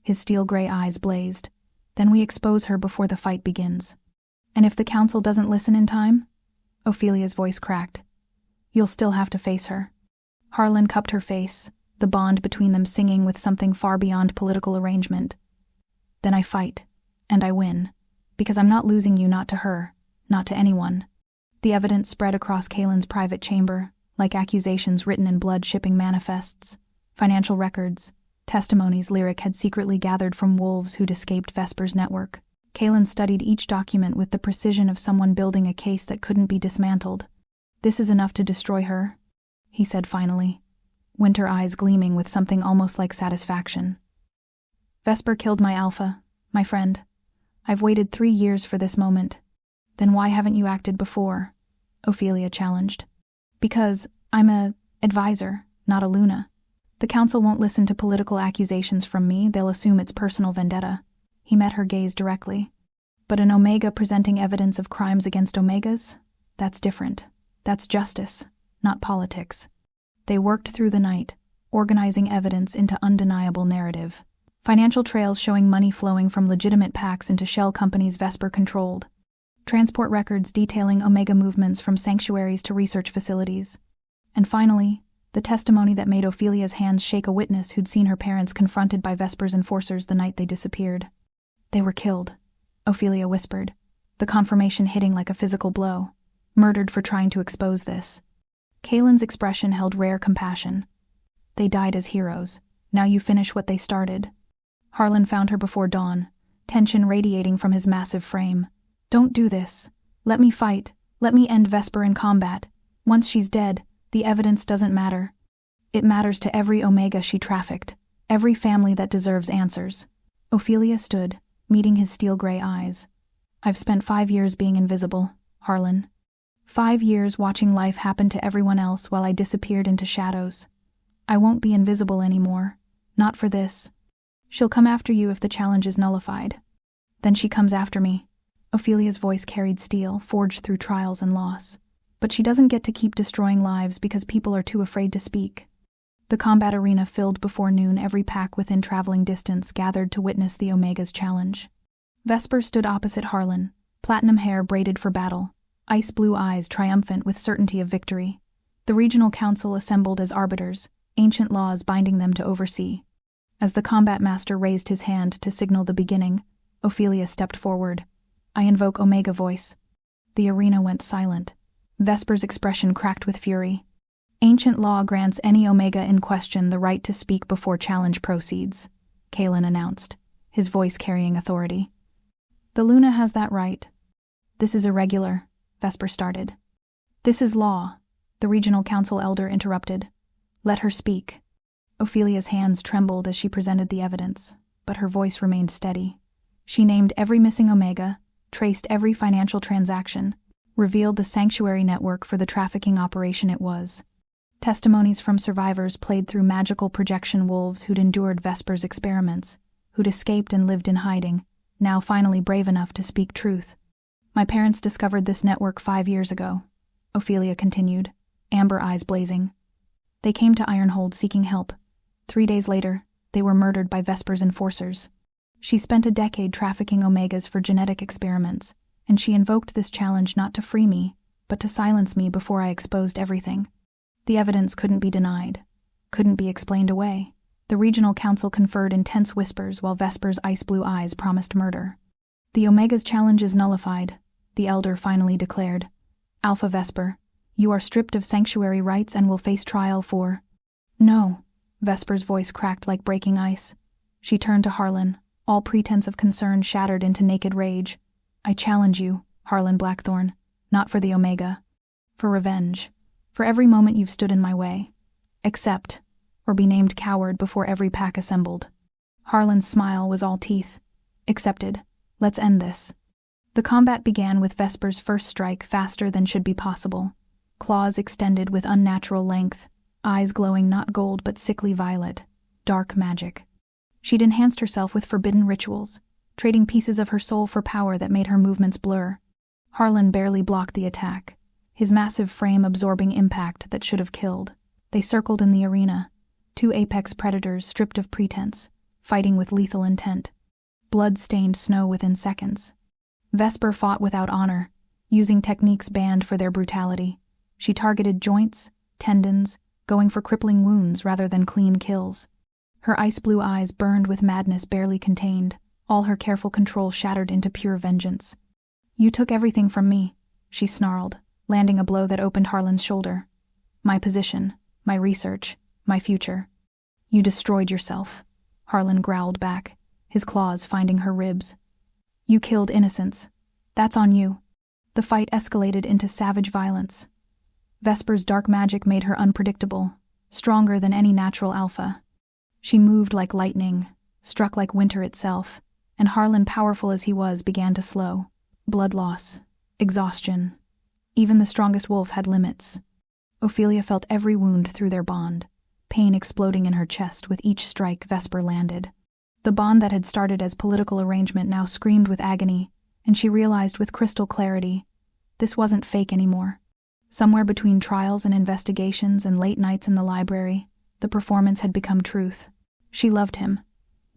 His steel-gray eyes blazed. "Then we expose her before the fight begins. And if the council doesn't listen in time?" Ophelia's voice cracked. "You'll still have to face her." Harlan cupped her face, the bond between them singing with something far beyond political arrangement. "Then I fight, and I win, because I'm not losing you, not to her, not to anyone." The evidence spread across Kalen's private chamber, like accusations written in blood, shipping manifests, financial records, testimonies Lyric had secretly gathered from wolves who'd escaped Vesper's network. Kalen studied each document with the precision of someone building a case that couldn't be dismantled. "This is enough to destroy her," he said finally, winter eyes gleaming with something almost like satisfaction. "Vesper killed my alpha, my friend. I've waited 3 years for this moment." "Then why haven't you acted before?" Ophelia challenged. "Because I'm a advisor, not a Luna. The council won't listen to political accusations from me, they'll assume it's personal vendetta." He met her gaze directly. "But an Omega presenting evidence of crimes against Omegas? That's different. That's justice, not politics." They worked through the night, organizing evidence into undeniable narrative. Financial trails showing money flowing from legitimate packs into shell companies Vesper controlled. Transport records detailing Omega movements from sanctuaries to research facilities. And finally, the testimony that made Ophelia's hands shake, a witness who'd seen her parents confronted by Vesper's enforcers the night they disappeared. "They were killed," Ophelia whispered, the confirmation hitting like a physical blow. "Murdered for trying to expose this." Kalen's expression held rare compassion. "They died as heroes. Now you finish what they started." Harlan found her before dawn, tension radiating from his massive frame. "Don't do this. Let me fight. Let me end Vesper in combat. Once she's dead, the evidence doesn't matter. It matters to every Omega she trafficked, every family that deserves answers." Ophelia stood, meeting his steel-gray eyes. "I've spent 5 years being invisible, Harlan. 5 years watching life happen to everyone else while I disappeared into shadows. I won't be invisible anymore. Not for this. She'll come after you if the challenge is nullified." "Then she comes after me." Ophelia's voice carried steel, forged through trials and loss. "But she doesn't get to keep destroying lives because people are too afraid to speak." The combat arena filled before noon, every pack within traveling distance gathered to witness the Omega's challenge. Vesper stood opposite Harlan, platinum hair braided for battle, ice-blue eyes triumphant with certainty of victory. The regional council assembled as arbiters, ancient laws binding them to oversee. As the combat master raised his hand to signal the beginning, Ophelia stepped forward. "I invoke Omega voice." The arena went silent. Vesper's expression cracked with fury. "Ancient law grants any Omega in question the right to speak before challenge proceeds," Kalen announced, his voice carrying authority. "The Luna has that right." "This is irregular," Vesper started. "This is law," the regional council elder interrupted. "Let her speak." Ophelia's hands trembled as she presented the evidence, but her voice remained steady. She named every missing Omega, traced every financial transaction, revealed the sanctuary network for the trafficking operation it was. Testimonies from survivors played through magical projection wolves who'd endured Vesper's experiments, who'd escaped and lived in hiding, now finally brave enough to speak truth. My parents discovered this network 5 years ago, Ophelia continued, amber eyes blazing. They came to Ironhold seeking help. 3 days later, they were murdered by Vesper's enforcers. She spent a decade trafficking omegas for genetic experiments, and she invoked this challenge not to free me, but to silence me before I exposed everything. The evidence couldn't be denied, couldn't be explained away. The regional council conferred in tense whispers while Vesper's ice-blue eyes promised murder. The Omega's challenge is nullified, the elder finally declared. Alpha Vesper, you are stripped of sanctuary rights and will face trial for— No, Vesper's voice cracked like breaking ice. She turned to Harlan, all pretense of concern shattered into naked rage. I challenge you, Harlan Blackthorn, not for the Omega. For revenge. For every moment you've stood in my way. Accept, or be named coward before every pack assembled. Harlan's smile was all teeth. Accepted. Let's end this. The combat began with Vesper's first strike faster than should be possible. Claws extended with unnatural length, eyes glowing not gold but sickly violet. Dark magic. She'd enhanced herself with forbidden rituals, trading pieces of her soul for power that made her movements blur. Harlan barely blocked the attack, his massive frame absorbing impact that should have killed. They circled in the arena, two apex predators stripped of pretense, fighting with lethal intent. Blood stained snow within seconds. Vesper fought without honor, using techniques banned for their brutality. She targeted joints, tendons, going for crippling wounds rather than clean kills. Her ice-blue eyes burned with madness barely contained, all her careful control shattered into pure vengeance. You took everything from me, she snarled, landing a blow that opened Harlan's shoulder. My position, my research, my future. You destroyed yourself, Harlan growled back, his claws finding her ribs. You killed innocents. That's on you. The fight escalated into savage violence. Vesper's dark magic made her unpredictable, stronger than any natural alpha. She moved like lightning, struck like winter itself, and Harlan, powerful as he was, began to slow. Blood loss, exhaustion. Even the strongest wolf had limits. Ophelia felt every wound through their bond, pain exploding in her chest with each strike Vesper landed. The bond that had started as political arrangement now screamed with agony, and she realized with crystal clarity, this wasn't fake anymore. Somewhere between trials and investigations and late nights in the library, the performance had become truth. She loved him.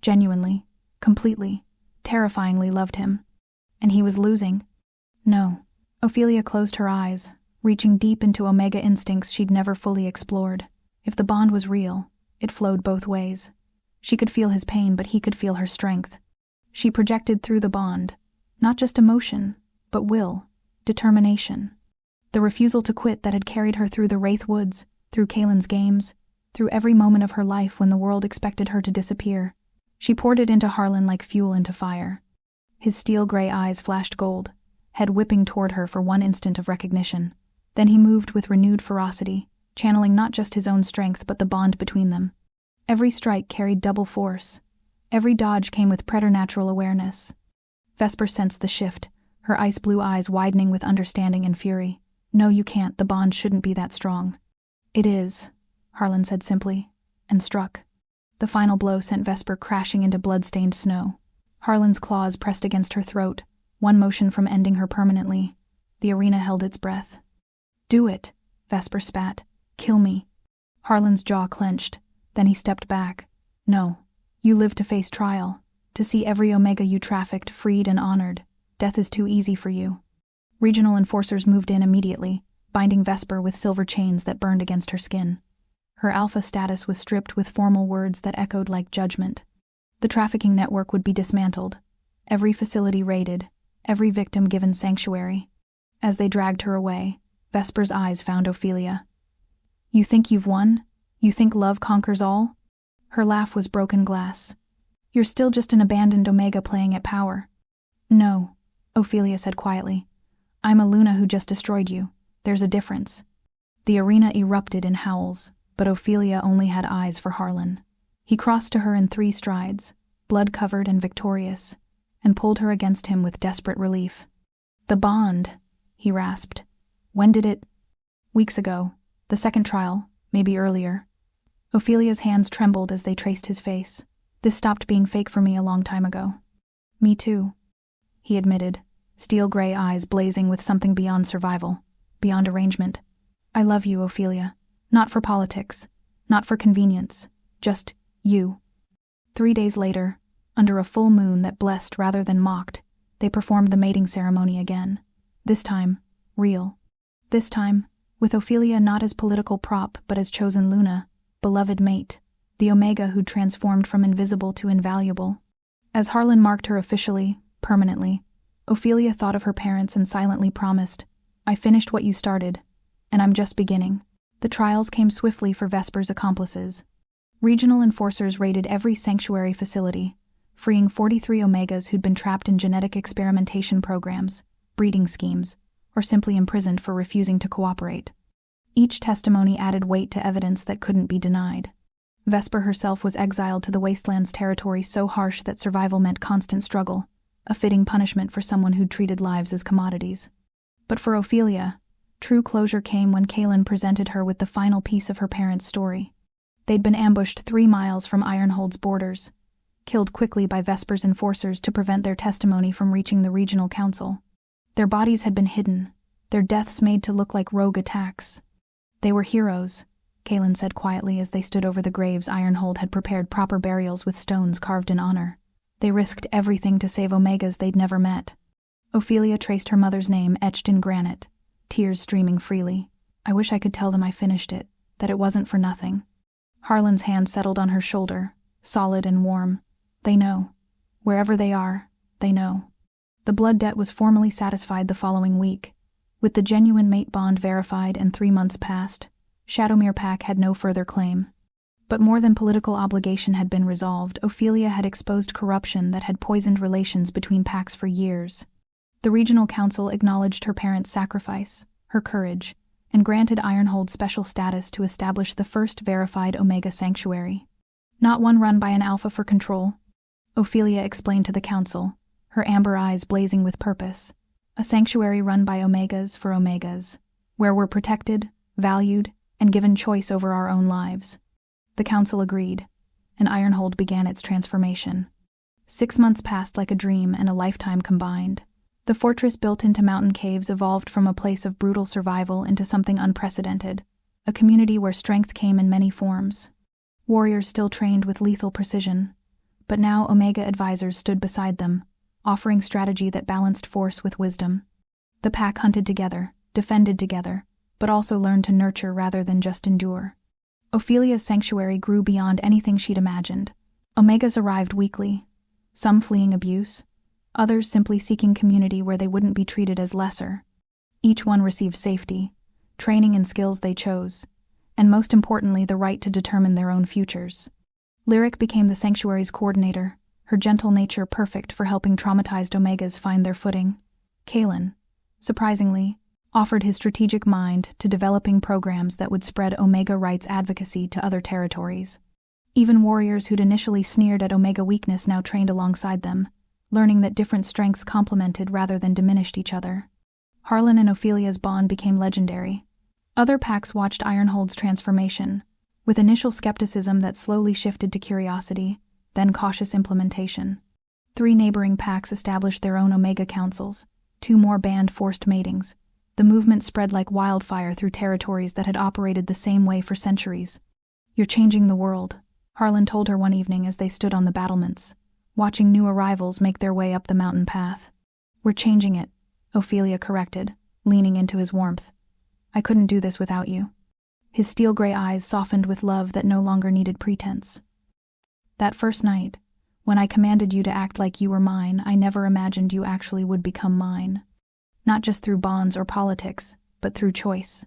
Genuinely, completely, terrifyingly loved him. And he was losing. No. Ophelia closed her eyes, reaching deep into Omega instincts she'd never fully explored. If the bond was real, it flowed both ways. She could feel his pain, but he could feel her strength. She projected through the bond, not just emotion, but will, determination. The refusal to quit that had carried her through the Wraith Woods, through Kalen's games, through every moment of her life when the world expected her to disappear. She poured it into Harlan like fuel into fire. His steel-gray eyes flashed gold, head whipping toward her for one instant of recognition. Then he moved with renewed ferocity, channeling not just his own strength but the bond between them. Every strike carried double force. Every dodge came with preternatural awareness. Vesper sensed the shift, her ice-blue eyes widening with understanding and fury. No, you can't. The bond shouldn't be that strong. It is, Harlan said simply, and struck. The final blow sent Vesper crashing into blood-stained snow. Harlan's claws pressed against her throat, one motion from ending her permanently. The arena held its breath. Do it, Vesper spat. Kill me. Harlan's jaw clenched. Then he stepped back. No. You live to face trial, to see every Omega you trafficked freed and honored. Death is too easy for you. Regional enforcers moved in immediately, binding Vesper with silver chains that burned against her skin. Her alpha status was stripped with formal words that echoed like judgment. The trafficking network would be dismantled, every facility raided, every victim given sanctuary. As they dragged her away, Vesper's eyes found Ophelia. You think you've won? You think love conquers all? Her laugh was broken glass. You're still just an abandoned Omega playing at power. No, Ophelia said quietly. I'm a Luna who just destroyed you. There's a difference. The arena erupted in howls, but Ophelia only had eyes for Harlan. He crossed to her in 3 strides, blood-covered and victorious, and pulled her against him with desperate relief. The bond, he rasped. When did it? Weeks ago. The second trial, maybe earlier. Ophelia's hands trembled as they traced his face. This stopped being fake for me a long time ago. Me too, he admitted, steel gray eyes blazing with something beyond survival, beyond arrangement. I love you, Ophelia. Not for politics, not for convenience, just you. 3 days later, under a full moon that blessed rather than mocked, they performed the mating ceremony again. This time, real. This time, with Ophelia not as political prop but as chosen Luna, beloved mate, the Omega who'd transformed from invisible to invaluable. As Harlan marked her officially, permanently, Ophelia thought of her parents and silently promised, I finished what you started, and I'm just beginning. The trials came swiftly for Vesper's accomplices. Regional enforcers raided every sanctuary facility, freeing 43 Omegas who'd been trapped in genetic experimentation programs, breeding schemes, or simply imprisoned for refusing to cooperate. Each testimony added weight to evidence that couldn't be denied. Vesper herself was exiled to the Wasteland's territory so harsh that survival meant constant struggle, a fitting punishment for someone who'd treated lives as commodities. But for Ophelia, true closure came when Kaelin presented her with the final piece of her parents' story. They'd been ambushed 3 miles from Ironhold's borders, killed quickly by Vesper's enforcers to prevent their testimony from reaching the regional council. Their bodies had been hidden, their deaths made to look like rogue attacks. They were heroes, Kaelin said quietly as they stood over the graves Ironhold had prepared proper burials with stones carved in honor. They risked everything to save Omegas they'd never met. Ophelia traced her mother's name etched in granite, tears streaming freely. I wish I could tell them I finished it, that it wasn't for nothing. Harlan's hand settled on her shoulder, solid and warm. They know. Wherever they are, they know. The blood debt was formally satisfied the following week. With the genuine mate bond verified and 3 months passed, Shadowmere Pack had no further claim. But more than political obligation had been resolved, Ophelia had exposed corruption that had poisoned relations between packs for years. The regional council acknowledged her parents' sacrifice, her courage, and granted Ironhold special status to establish the first verified Omega sanctuary. Not one run by an alpha for control, Ophelia explained to the council, her amber eyes blazing with purpose. A sanctuary run by Omegas for Omegas, where we're protected, valued, and given choice over our own lives. The council agreed, and Ironhold began its transformation. 6 months passed like a dream and a lifetime combined. The fortress built into mountain caves evolved from a place of brutal survival into something unprecedented, a community where strength came in many forms. Warriors still trained with lethal precision, but now Omega advisors stood beside them, offering strategy that balanced force with wisdom. The pack hunted together, defended together, but also learned to nurture rather than just endure. Ophelia's sanctuary grew beyond anything she'd imagined. Omegas arrived weekly, some fleeing abuse, others simply seeking community where they wouldn't be treated as lesser. Each one received safety, training and skills they chose, and most importantly the right to determine their own futures. Lyric became the sanctuary's coordinator, her gentle nature perfect for helping traumatized Omegas find their footing. Kaelin, surprisingly, offered his strategic mind to developing programs that would spread Omega rights advocacy to other territories. Even warriors who'd initially sneered at Omega weakness now trained alongside them, learning that different strengths complemented rather than diminished each other. Harlan and Ophelia's bond became legendary. Other packs watched Ironhold's transformation, with initial skepticism that slowly shifted to curiosity, then cautious implementation. 3 neighboring packs established their own Omega councils, 2 more banned forced matings. The movement spread like wildfire through territories that had operated the same way for centuries. You're changing the world, Harlan told her one evening as they stood on the battlements, watching new arrivals make their way up the mountain path. We're changing it, Ophelia corrected, leaning into his warmth. I couldn't do this without you. His steel-gray eyes softened with love that no longer needed pretense. That first night, when I commanded you to act like you were mine, I never imagined you actually would become mine. Not just through bonds or politics, but through choice.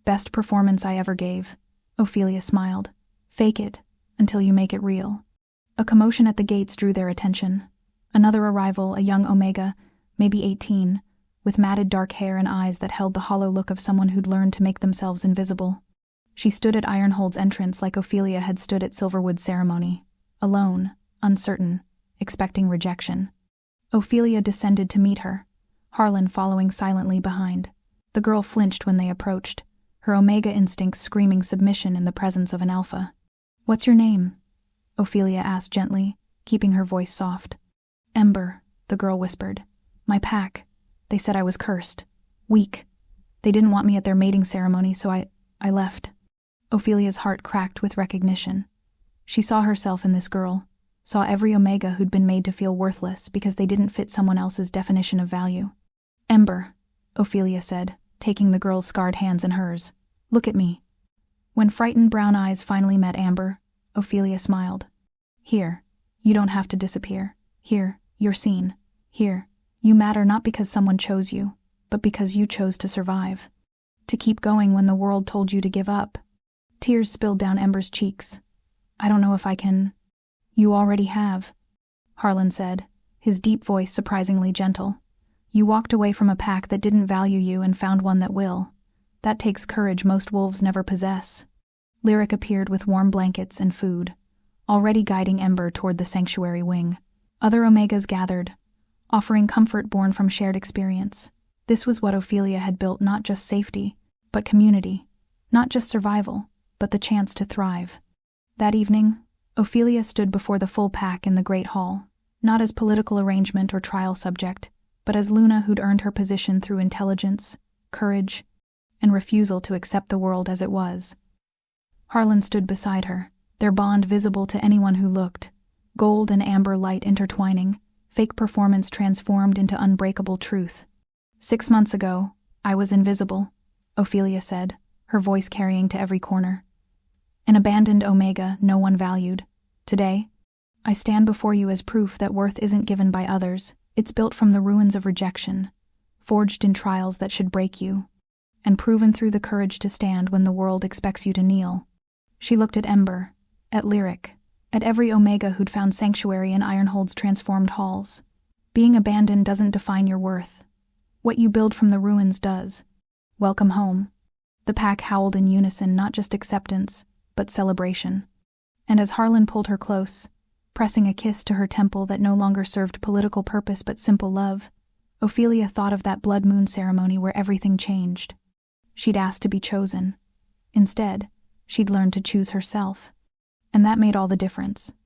Best performance I ever gave, Ophelia smiled. Fake it, until you make it real. A commotion at the gates drew their attention. Another arrival, a young Omega, maybe 18, with matted dark hair and eyes that held the hollow look of someone who'd learned to make themselves invisible. She stood at Ironhold's entrance like Ophelia had stood at Silverwood's ceremony, alone, uncertain, expecting rejection. Ophelia descended to meet her, Harlan following silently behind. The girl flinched when they approached, her Omega instincts screaming submission in the presence of an alpha. What's your name? Ophelia asked gently, keeping her voice soft. Ember, the girl whispered. My pack, They said I was cursed. Weak. They didn't want me at their mating ceremony, so I left. Ophelia's heart cracked with recognition. She saw herself in this girl, saw every Omega who'd been made to feel worthless because they didn't fit someone else's definition of value. "Ember," Ophelia said, taking the girl's scarred hands in hers. "Look at me." When frightened brown eyes finally met Amber, Ophelia smiled. "Here, you don't have to disappear. Here, you're seen. Here, you matter not because someone chose you, but because you chose to survive. To keep going when the world told you to give up." Tears spilled down Ember's cheeks. "I don't know if I can." "You already have," Harlan said, his deep voice surprisingly gentle. "You walked away from a pack that didn't value you and found one that will. That takes courage most wolves never possess." Lyric appeared with warm blankets and food, already guiding Ember toward the sanctuary wing. Other Omegas gathered, offering comfort born from shared experience. This was what Ophelia had built, not just safety, but community. Not just survival, but the chance to thrive. That evening, Ophelia stood before the full pack in the Great Hall, not as political arrangement or trial subject, but as Luna who'd earned her position through intelligence, courage, and refusal to accept the world as it was. Harlan stood beside her, their bond visible to anyone who looked, gold and amber light intertwining, fake performance transformed into unbreakable truth. "6 months ago, I was invisible," Ophelia said, her voice carrying to every corner. "An abandoned Omega no one valued. Today, I stand before you as proof that worth isn't given by others. It's built from the ruins of rejection, forged in trials that should break you, and proven through the courage to stand when the world expects you to kneel." She looked at Ember, at Lyric, at every Omega who'd found sanctuary in Ironhold's transformed halls. Being abandoned doesn't define your worth. What you build from the ruins does. "Welcome home." The pack howled in unison, not just acceptance, but celebration. And as Harlan pulled her close, pressing a kiss to her temple that no longer served political purpose but simple love, Ophelia thought of that blood moon ceremony where everything changed. She'd asked to be chosen. Instead, she'd learned to choose herself. And that made all the difference.